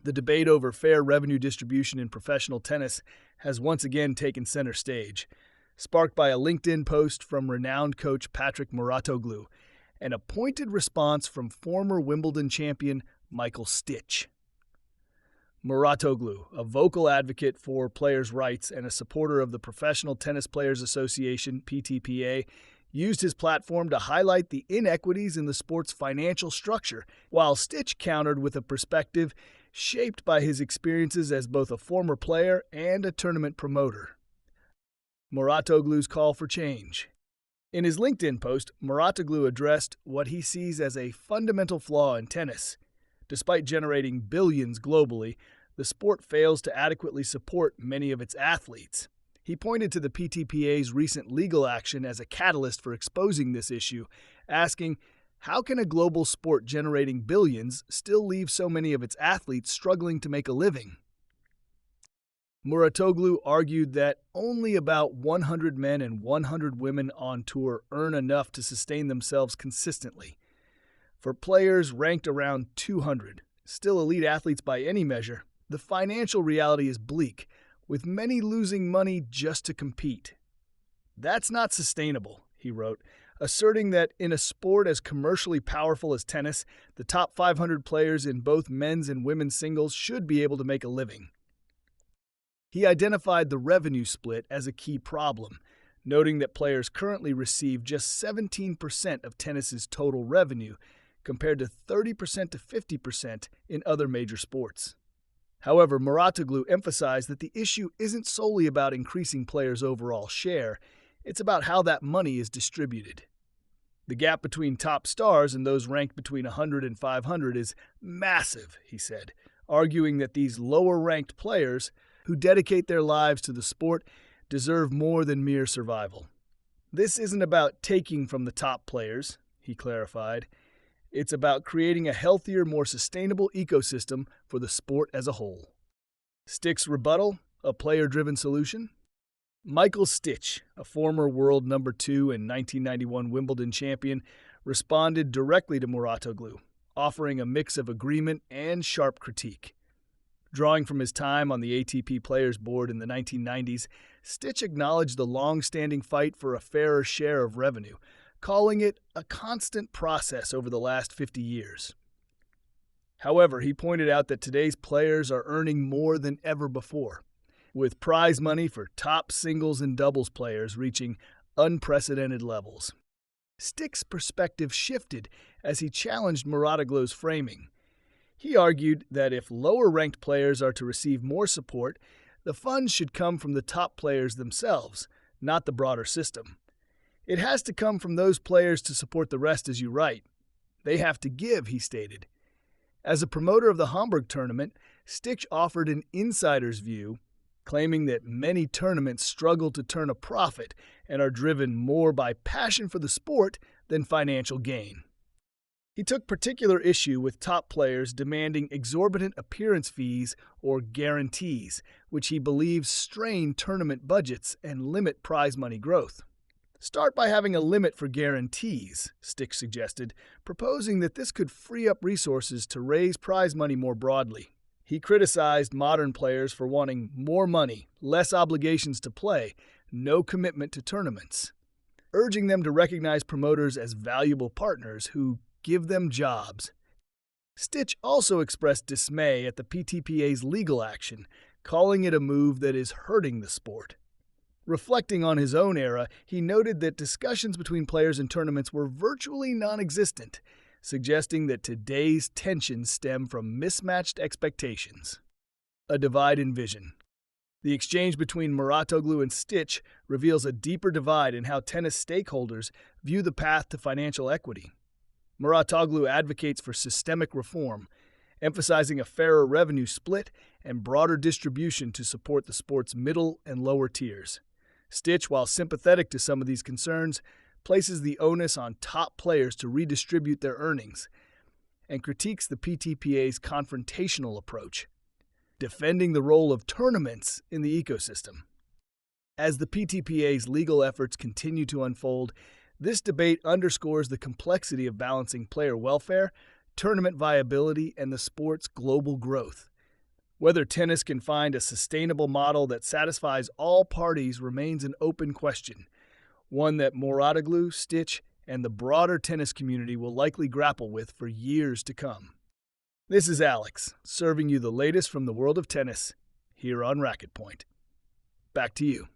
The debate over fair revenue distribution in professional tennis has once again taken center stage, sparked by a LinkedIn post from renowned coach Patrick Mouratoglou and a pointed response from former Wimbledon champion Michael Stich. Mouratoglou, a vocal advocate for players' rights and a supporter of the Professional Tennis Players Association (PTPA), used his platform to highlight the inequities in the sport's financial structure, while Stich countered with a perspective shaped by his experiences as both a former player and a tournament promoter. Mouratoglou's call for change. In his LinkedIn post, Mouratoglou addressed what he sees as a fundamental flaw in tennis. Despite generating billions globally, the sport fails to adequately support many of its athletes. He pointed to the PTPA's recent legal action as a catalyst for exposing this issue, asking, how can a global sport generating billions still leave so many of its athletes struggling to make a living? Mouratoglou argued that only about 100 men and 100 women on tour earn enough to sustain themselves consistently. For players ranked around 200, still elite athletes by any measure, the financial reality is bleak, with many losing money just to compete. That's not sustainable, he wrote, asserting that in a sport as commercially powerful as tennis, the top 500 players in both men's and women's singles should be able to make a living. He identified the revenue split as a key problem, noting that players currently receive just 17% of tennis's total revenue, compared to 30% to 50% in other major sports. However, Mouratoglou emphasized that the issue isn't solely about increasing players' overall share, it's about how that money is distributed. The gap between top stars and those ranked between 100 and 500 is massive, he said, arguing that these lower-ranked players who dedicate their lives to the sport deserve more than mere survival. This isn't about taking from the top players, he clarified. It's about creating a healthier, more sustainable ecosystem for the sport as a whole. Stich's rebuttal, a player-driven solution? Michael Stich, a former world number 2 and 1991 Wimbledon champion, responded directly to Mouratoglou, offering a mix of agreement and sharp critique. Drawing from his time on the ATP Players Board in the 1990s, Stich acknowledged the long-standing fight for a fairer share of revenue, calling it a constant process over the last 50 years. However, he pointed out that today's players are earning more than ever before, with prize money for top singles and doubles players reaching unprecedented levels. Stich's perspective shifted as he challenged Mouratoglou's framing. He argued that if lower-ranked players are to receive more support, the funds should come from the top players themselves, not the broader system. It has to come from those players to support the rest, as you write. They have to give, he stated. As a promoter of the Hamburg tournament, Stich offered an insider's view, claiming that many tournaments struggle to turn a profit and are driven more by passion for the sport than financial gain. He took particular issue with top players demanding exorbitant appearance fees or guarantees, which he believes strain tournament budgets and limit prize money growth. Start by having a limit for guarantees, Stich suggested, proposing that this could free up resources to raise prize money more broadly. He criticized modern players for wanting more money, less obligations to play, no commitment to tournaments, urging them to recognize promoters as valuable partners who give them jobs. Stich also expressed dismay at the PTPA's legal action, calling it a move that is hurting the sport. Reflecting on his own era, he noted that discussions between players in tournaments were virtually non-existent, suggesting that today's tensions stem from mismatched expectations. A divide in vision. The exchange between Mouratoglou and Stich reveals a deeper divide in how tennis stakeholders view the path to financial equity. Mouratoglou advocates for systemic reform, emphasizing a fairer revenue split and broader distribution to support the sport's middle and lower tiers. Stich, while sympathetic to some of these concerns, places the onus on top players to redistribute their earnings and critiques the PTPA's confrontational approach, defending the role of tournaments in the ecosystem. As the PTPA's legal efforts continue to unfold, this debate underscores the complexity of balancing player welfare, tournament viability, and the sport's global growth. Whether tennis can find a sustainable model that satisfies all parties remains an open question, one that Mouratoglou, Stich, and the broader tennis community will likely grapple with for years to come. This is Alex, serving you the latest from the world of tennis, here on Racket Point. Back to you.